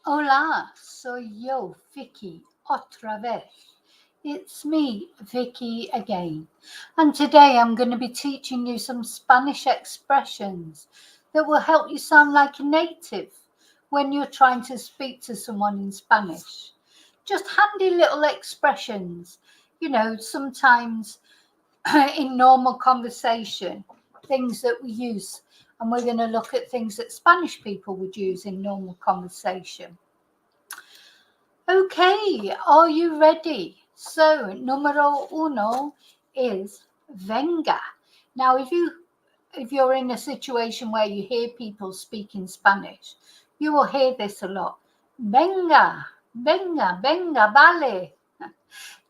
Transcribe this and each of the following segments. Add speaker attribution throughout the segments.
Speaker 1: Hola, soy yo, Vicky, otra vez. It's me, Vicky, again. And today I'm going to be teaching you some Spanish expressions that will help you sound like a native when you're trying to speak to someone in Spanish. Just handy little expressions, sometimes in normal conversation, things that we use. And we're going to look at things that Spanish people would use in normal conversation. Okay, are you ready? So, numero uno is venga. Now, if you're in a situation where you hear people speaking Spanish, you will hear this a lot. Venga, venga, venga, vale.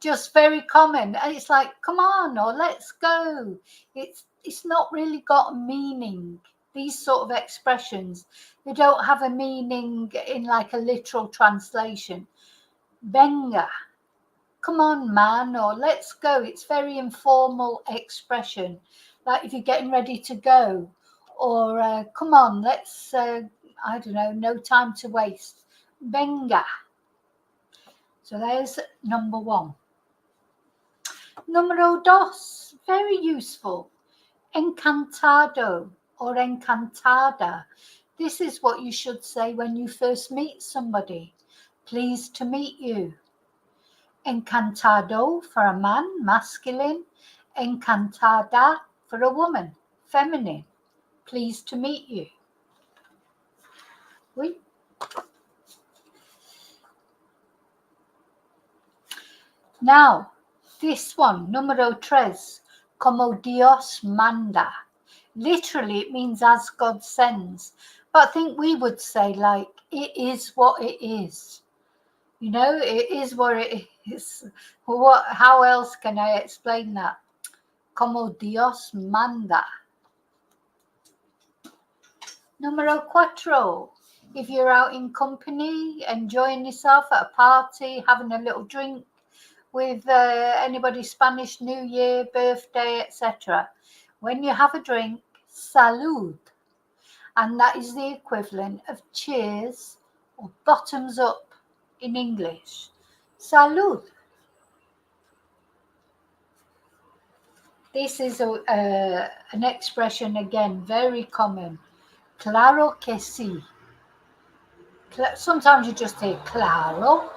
Speaker 1: Just very common. And it's like, come on, or let's go. It's not really got a meaning. These sort of expressions, they don't have a meaning in like a literal translation. Venga, come on, man, or let's go. It's very informal expression, like if you're getting ready to go, or come on, let's, I don't know, no time to waste. Venga. So there's number one. Numero dos, very useful. Encantado or encantada. This is what you should say when you first meet somebody. Pleased to meet you. Encantado for a man, masculine. Encantada for a woman, feminine. Pleased to meet you. Oui. Now, this one, numero tres, como Dios manda. Literally, it means as God sends. But I think we would say, like, it is what it is. It is what it is. How else can I explain that? Como Dios manda. Numero cuatro. If you're out in company, enjoying yourself at a party, having a little drink with anybody, Spanish New Year, birthday, etc. When you have a drink, salud. And that is the equivalent of cheers or bottoms up in English. Salud. This is an expression, again, very common. Claro que sí. Sometimes you just hear claro.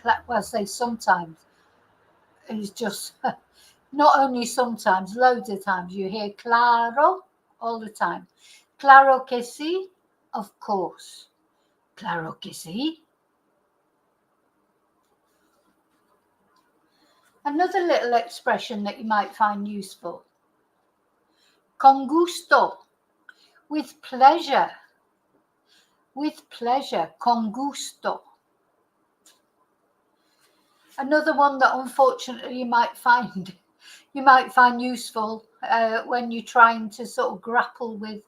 Speaker 1: Well, I say sometimes. It's just, not only sometimes, loads of times you hear claro all the time. Claro que sí, of course. Claro que sí. Another little expression that you might find useful. Con gusto, with pleasure. With pleasure, con gusto. Another one that unfortunately you might find useful when you're trying to sort of grapple with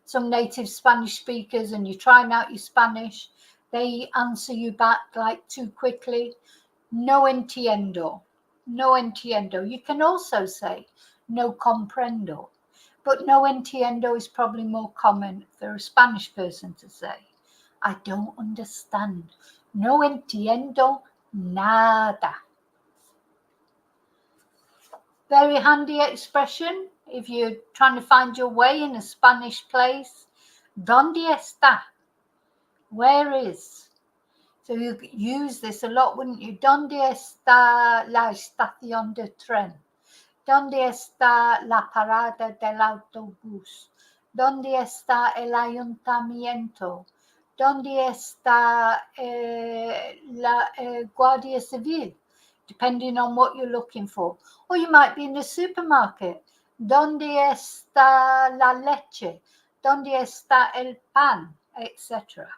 Speaker 1: some native Spanish speakers and you're trying out your Spanish. They answer you back like too quickly. No entiendo. No entiendo. You can also say no comprendo, but no entiendo is probably more common for a Spanish person to say. I don't understand. No entiendo nada. Very handy expression if you're trying to find your way in a Spanish place. ¿Dónde está? Where is? So you use this a lot, wouldn't you? ¿Dónde está la estación de tren? ¿Dónde está la parada del autobús? ¿Dónde está el ayuntamiento? ¿Dónde está la Guardia Civil? Depending on what you're looking for. Or you might be in the supermarket. ¿Dónde está la leche? ¿Dónde está el pan? Etc.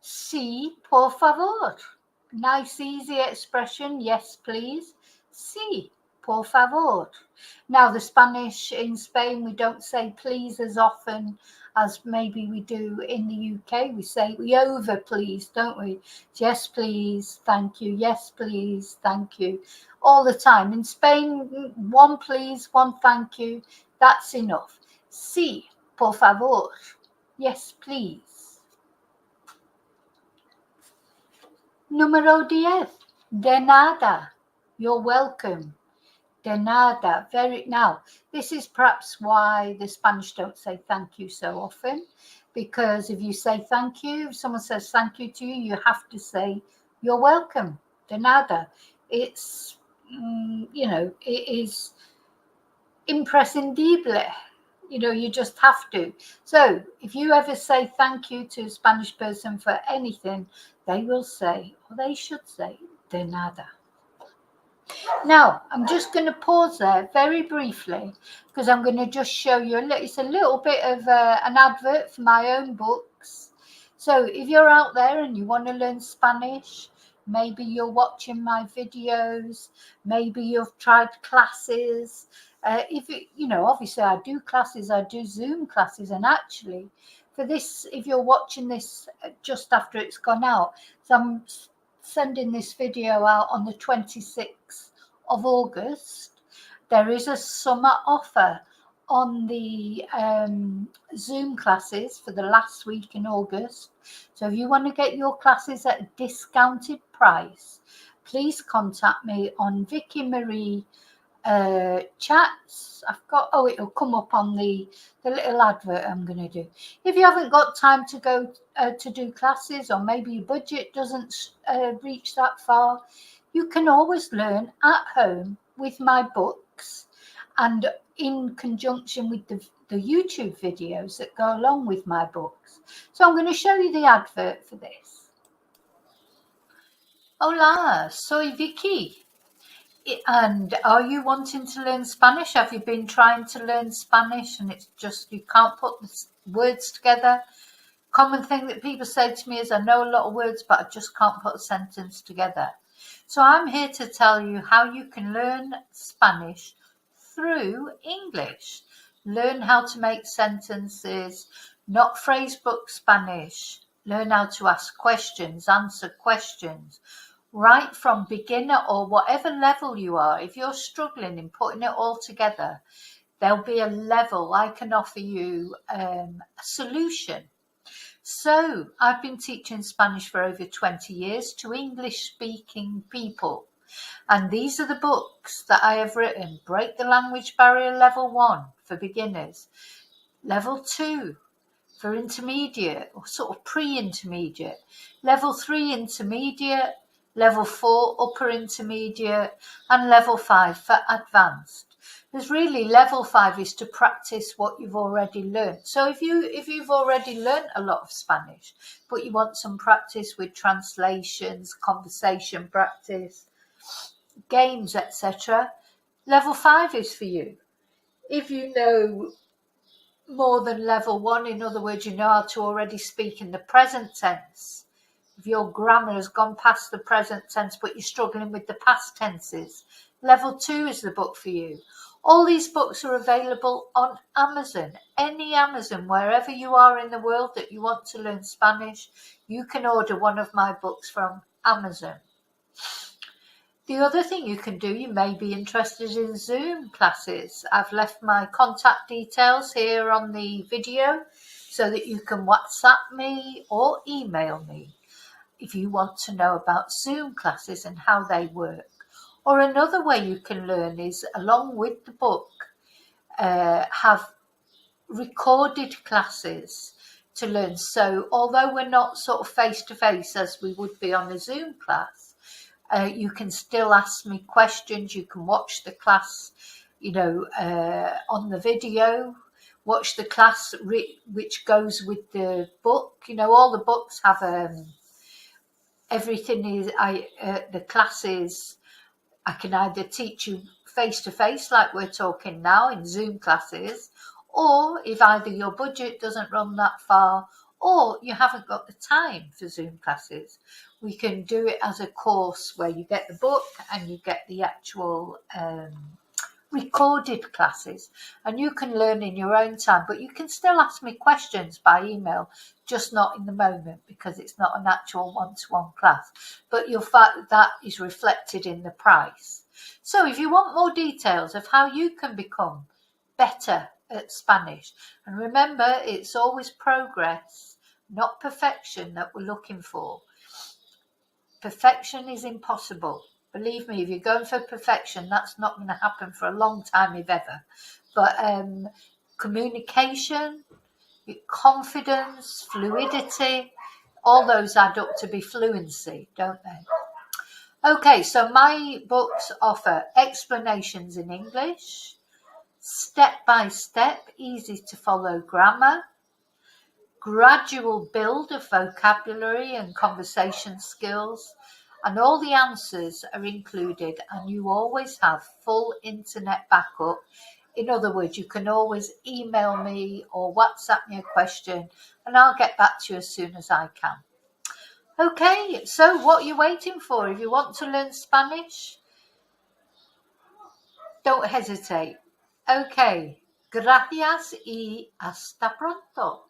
Speaker 1: Sí, por favor. Nice, easy expression. Yes, please. Sí, por favor. Now, the Spanish in Spain, we don't say please as often as maybe we do in the UK. We over please, don't we? Yes, please. Thank you. Yes, please. Thank you. All the time. In Spain, one please, one thank you. That's enough. Sí, Por favor. Yes, please. Número 10. De nada. You're welcome. De nada. Now, this is perhaps why the Spanish don't say thank you so often, because if you say thank you, if someone says thank you to you, you have to say you're welcome. De nada. It's, it is imprescindible. You just have to. So if you ever say thank you to a Spanish person for anything, they will say, or they should say, de nada. Now, I'm just going to pause there very briefly because I'm going to just show you it's a little bit of an advert for my own books. So if you're out there and you want to learn Spanish, maybe you're watching my videos, maybe you've tried classes. Obviously I do classes, I do Zoom classes, and actually for this, if you're watching this just after it's gone out, so I'm sending this video out on the 26th of August. There is a summer offer on the Zoom classes for the last week in August. So if you want to get your classes at a discounted price, please contact me on Vicki Marie chats. It'll come up on the little advert I'm going to do. If you haven't got time to go to do classes, or maybe your budget doesn't reach that far, you can always learn at home with my books and in conjunction with the YouTube videos that go along with my books. So I'm going to show you the advert for this. Hola, soy Vicki. And are you wanting to learn Spanish? Have you been trying to learn Spanish and it's just you can't put the words together? Common thing that people say to me is, I know a lot of words, but I just can't put a sentence together. So I'm here to tell you how you can learn Spanish through English. Learn how to make sentences, not phrase book Spanish. Learn how to ask questions, answer questions. Right from beginner or whatever level you are, if you're struggling in putting it all together, there'll be a level I can offer you a solution. So I've been teaching Spanish for over 20 years to English-speaking people. And these are the books that I have written. Break the Language Barrier Level 1 for beginners. Level 2 for intermediate or sort of pre-intermediate. Level 3 intermediate. Level 4 upper intermediate. And level 5 for advanced. Because really level 5 is to practice what you've already learned. So if you've already learned a lot of Spanish, but you want some practice with translations, conversation practice, games, etc., level 5 is for you. If you know more than level 1, in other words, you know how to already speak in the present tense, if your grammar has gone past the present tense but you're struggling with the past tenses, level 2 is the book for you. All these books are available on Amazon. Any Amazon, wherever you are in the world that you want to learn Spanish, you can order one of my books from Amazon. The other thing you can do, you may be interested in Zoom classes. I've left my contact details here on the video so that you can WhatsApp me or email me if you want to know about Zoom classes and how they work. Or another way you can learn is, along with the book, have recorded classes to learn. So although we're not sort of face-to-face as we would be on a Zoom class, you can still ask me questions. You can watch the class, on the video, watch the class which goes with the book. All the books have everything is, the classes, I can either teach you face-to-face like we're talking now in Zoom classes, or if either your budget doesn't run that far or you haven't got the time for Zoom classes, we can do it as a course where you get the book and you get the actual recorded classes, and you can learn in your own time, but you can still ask me questions by email, just not in the moment because it's not an actual one-to-one class, but you'll find that is reflected in the price. So if you want more details of how you can become better at Spanish. And remember, it's always progress, not perfection that we're looking for. Perfection is impossible. Believe me, if you're going for perfection, that's not going to happen for a long time, if ever. But communication, confidence, fluidity, all those add up to be fluency, don't they? Okay, so my books offer explanations in English, step-by-step, easy to follow grammar, gradual build of vocabulary and conversation skills, and all the answers are included, and you always have full internet backup. In other words, you can always email me or WhatsApp me a question and I'll get back to you as soon as I can. Okay, so what are you waiting for? If you want to learn Spanish, don't hesitate. Okay, gracias y hasta pronto.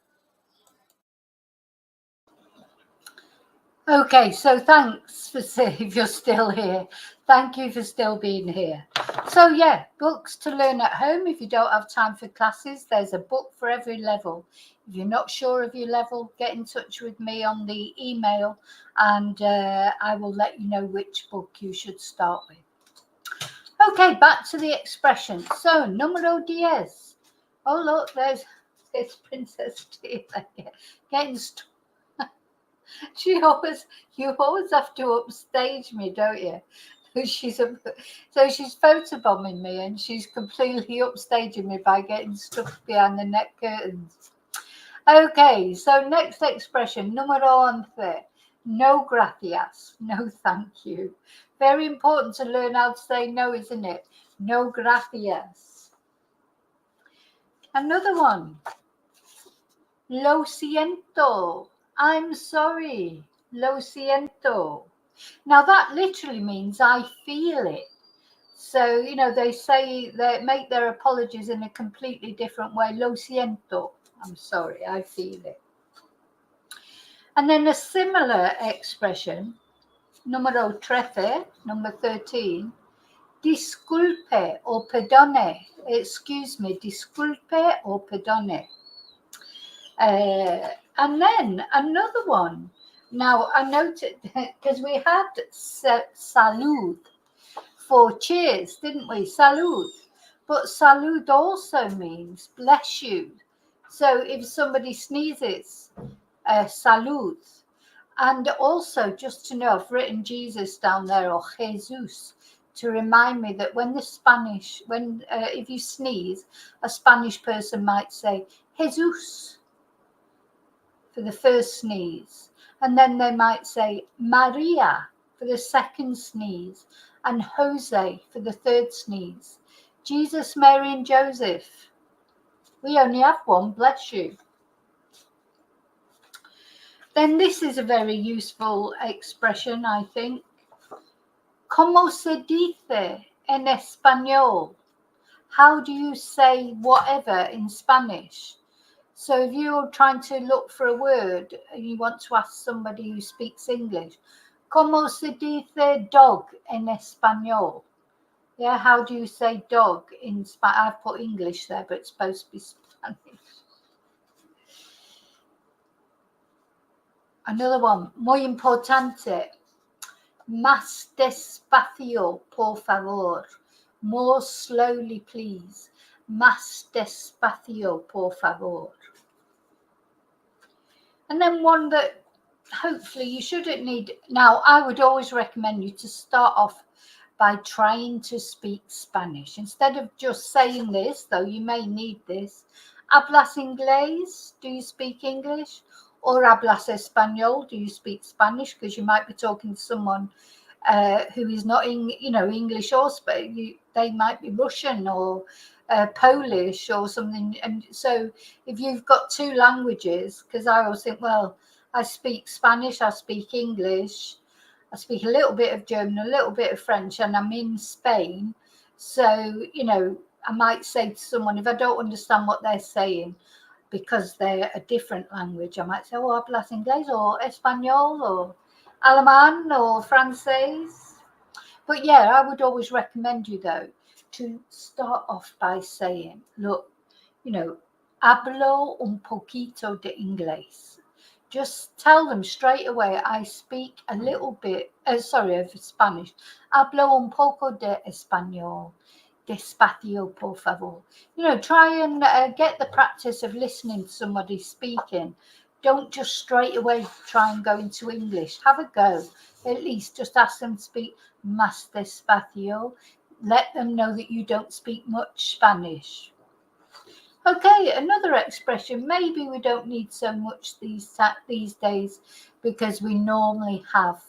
Speaker 1: Okay, so thanks for if you're still here. Thank you for still being here. So yeah, books to learn at home. If you don't have time for classes, there's a book for every level. If you're not sure of your level, get in touch with me on the email and I will let you know which book you should start with. Okay, back to the expression. So, numero 10. Oh, look, there's Princess Tia getting you always have to upstage me, don't you? So she's photobombing me and she's completely upstaging me by getting stuck behind the net curtains. Okay, so next expression, número 11. No gracias, no thank you. Very important to learn how to say no, isn't it? No gracias. Another one. Lo siento. I'm sorry. Lo siento. Now that literally means I feel it. So, they make their apologies in a completely different way. Lo siento. I'm sorry, I feel it. And then a similar expression, numero 13, number 13, disculpe or perdone. Excuse me, disculpe or perdone. And then another one. Now, I noted, because we had salud for cheers, didn't we? Salud. But salud also means bless you. So if somebody sneezes, salud. And also, just to know, I've written Jesus down there, or Jesus, to remind me that if you sneeze, a Spanish person might say, Jesus, for the first sneeze, and then they might say Maria for the second sneeze, and Jose for the third sneeze. Jesus, Mary, and Joseph. We only have one, bless you. Then this is a very useful expression, I think. ¿Cómo se dice en español? How do you say whatever in Spanish? So if you're trying to look for a word and you want to ask somebody who speaks English, ¿Cómo se dice dog en español? Yeah, how do you say dog in Spanish? I've put English there, but it's supposed to be Spanish. Another one, muy importante. Más despacio, por favor. More slowly, please. Más despacio, por favor. And then one that hopefully you shouldn't need. Now, I would always recommend you to start off by trying to speak Spanish. Instead of just saying this, though you may need this, ¿hablas inglés? Do you speak English? Or ¿hablas español? Do you speak Spanish? Because you might be talking to someone who is not English or they might be Russian or Polish or something. And so if you've got two languages, because I always think, well, I speak Spanish, I speak English, I speak a little bit of German, a little bit of French, and I'm in Spain. So, I might say to someone, if I don't understand what they're saying, because they're a different language, I might say, oh, hablas inglés or español or alemán or francés. But yeah, I would always recommend you, though, to start off by saying, look, hablo un poquito de inglés. Just tell them straight away, I speak a little bit, of Spanish. Hablo un poco de español. Despacio, por favor. Try and get the practice of listening to somebody speaking. Don't just straight away try and go into English. Have a go. At least just ask them to speak más despacio. Let them know that you don't speak much Spanish. Okay, another expression. Maybe we don't need so much these days because we normally have,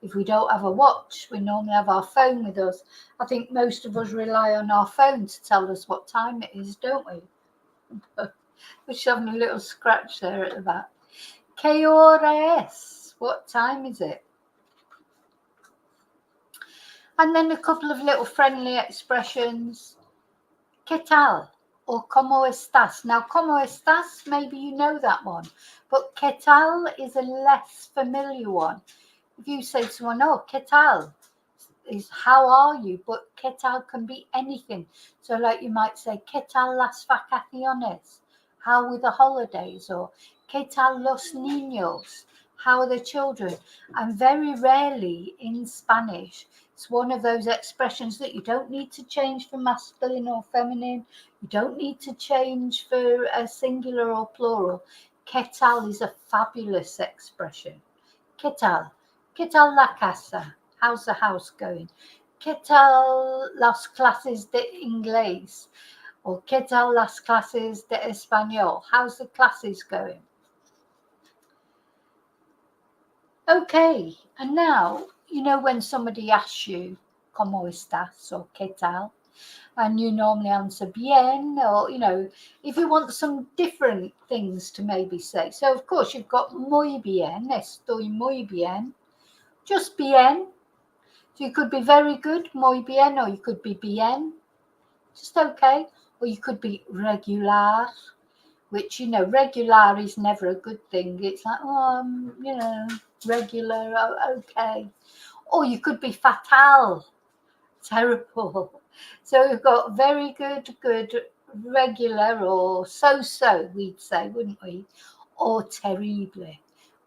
Speaker 1: if we don't have a watch, we normally have our phone with us. I think most of us rely on our phone to tell us what time it is, don't we? We're having a little scratch there at the back. ¿Qué hora es? What time is it? And then a couple of little friendly expressions. Ketal or ¿Cómo estás? Now, ¿Cómo estás? Maybe you know that one, but Ketal is a less familiar one. If you say to someone, oh, Ketal is how are you, but Ketal can be anything. So like you might say, Ketal las vacaciones? How were the holidays? Or Ketal los niños? How are the children? And very rarely in Spanish, it's one of those expressions that you don't need to change for masculine or feminine. You don't need to change for a singular or plural. Ketal is a fabulous expression. Ketal. Ketal la casa? How's the house going? Ketal las clases de inglés? Or Ketal las clases de español? How's the classes going? Okay, and now, when somebody asks you, ¿Cómo estás? Or ¿Qué tal? And you normally answer bien, or, if you want some different things to maybe say. So, of course, you've got muy bien, estoy muy bien, just bien. So you could be very good, muy bien, or you could be bien, just okay. Or you could be regular, which, regular is never a good thing. It's like, regular, okay. Or you could be fatal, terrible. So we've got very good, regular, or so, we'd say, wouldn't we? Or terrible.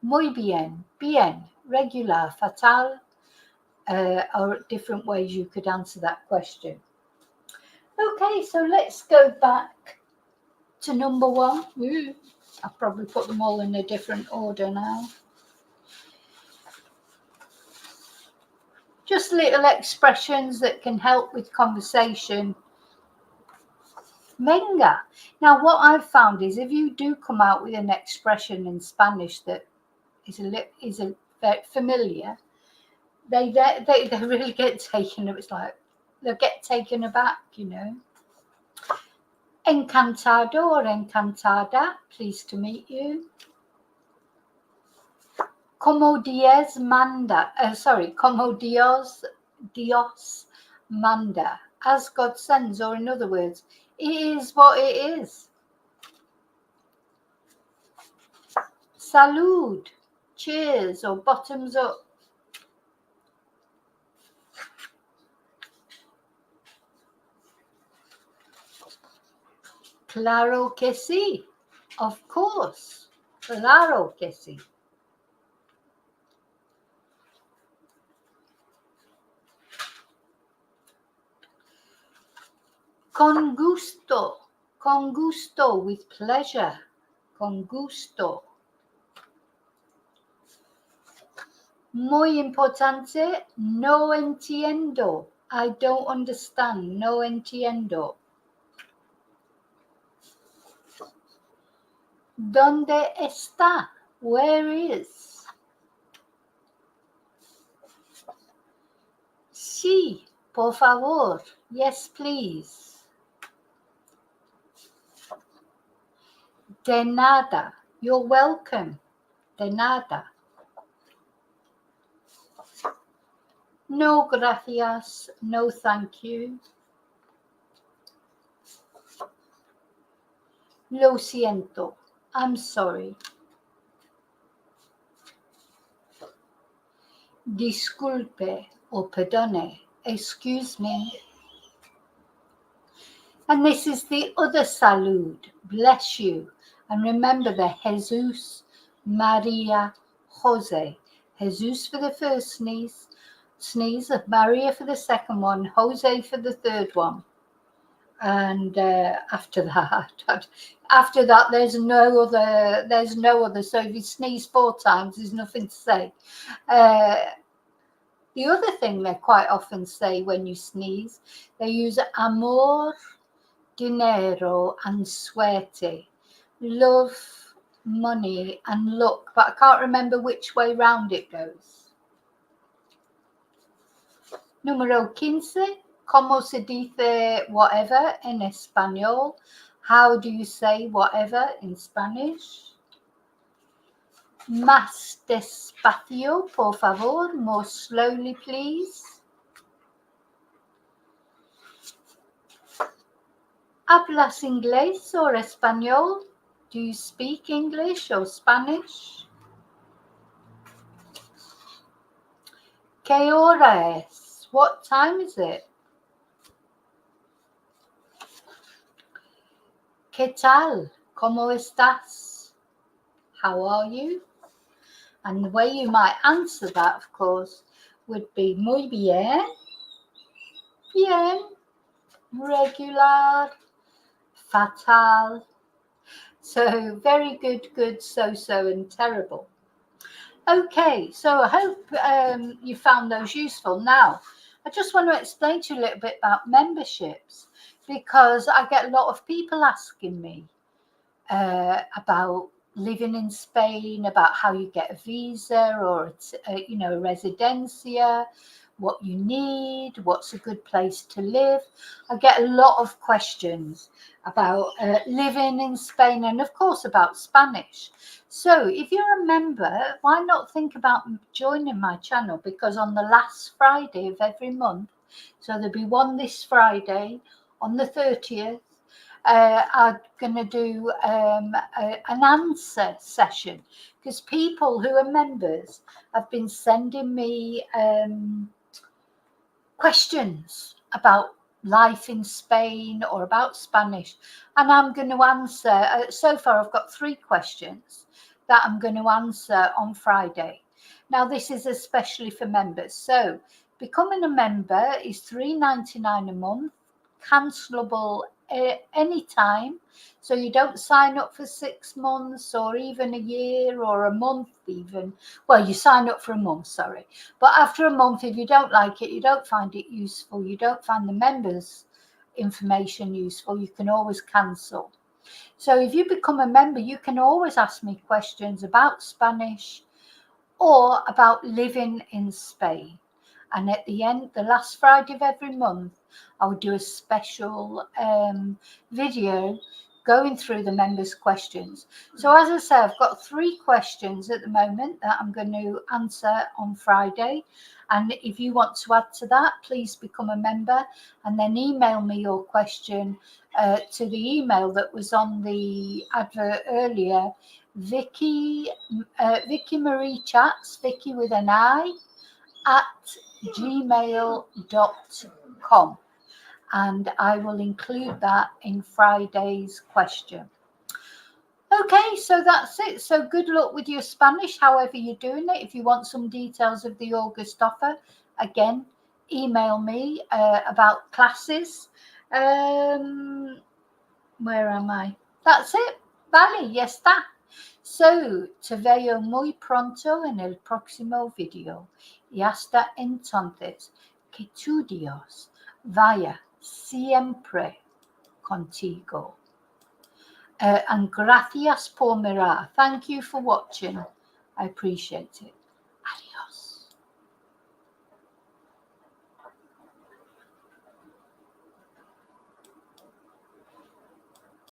Speaker 1: Muy bien, bien, regular, fatal, are different ways you could answer that question. Okay, so let's go back to number one. I'll probably put them all in a different order now. Just little expressions that can help with conversation. Venga. Now, what I've found is if you do come out with an expression in Spanish that is a very familiar, they really get taken. It's like they'll get taken aback, Encantado or encantada, pleased to meet you. Como Dios manda, como Dios manda, as God sends, or in other words, it is what it is. Salud, cheers, or bottoms up. Claro que sí, of course, claro que sí. Con gusto, with pleasure, con gusto. Muy importante, no entiendo, I don't understand, no entiendo. ¿Dónde está? Where is? Sí, por favor. Yes, please. De nada. You're welcome. De nada. No, gracias. No, thank you. Lo siento. I'm sorry. Disculpe o perdone. Excuse me. And this is the other salud. Bless you. And remember the Jesus, Maria, Jose. Jesus for the first sneeze, Maria for the second one, Jose for the third one. And after that, there's no other. So if you sneeze 4 times, there's nothing to say. The other thing they quite often say when you sneeze, they use amor, dinero, and suerte, love, money, and luck. But I can't remember which way round it goes. Número 15. ¿Cómo se dice whatever en español? How do you say whatever in Spanish? Más despacio, por favor. More slowly, please. ¿Hablas inglés o español? Do you speak English or Spanish? ¿Qué hora es? What time is it? Ketal, ¿cómo estás? How are you? And the way you might answer that, of course, would be muy bien, bien, regular, fatal. So very good, good, so-so, and terrible. Okay, so I hope you found those useful. Now, I just want to explain to you a little bit about memberships, because I get a lot of people asking me about living in Spain, about how you get a visa or a residencia, what you need, what's a good place to live. I get a lot of questions about living in Spain, and of course about Spanish. So if you're a member, why not think about joining my channel? Because on the last Friday of every month, so there'll be one this Friday on the 30th, I'm going to do an answer session, because people who are members have been sending me questions about life in Spain or about Spanish, and I'm going to answer. So far, I've got 3 questions that I'm going to answer on Friday. Now, this is especially for members. So, becoming a member is $3.99 a month, cancelable anytime. So you don't sign up for 6 months or even a year or a month even. Well, you sign up for a month, sorry. But after a month, if you don't like it, you don't find it useful, you don't find the members' information useful, you can always cancel. So if you become a member, you can always ask me questions about Spanish or about living in Spain. And at the end, the last Friday of every month, I will do a special video going through the members' questions. So as I say, I've got 3 questions at the moment that I'm going to answer on Friday. And if you want to add to that, please become a member and then email me your question to the email that was on the advert earlier, Vicki Marie Chats, Vicki with an I, at gmail.com, and I will include that in Friday's question. Okay, so that's it. So good luck with your Spanish, however you're doing it. If you want some details of the August offer, again, email me about classes. Where am I? That's it. Vale, ya está. So, te veo muy pronto en el próximo video. Y hasta entonces, que tu Dios vaya siempre contigo. And gracias por mirar. Thank you for watching. I appreciate it.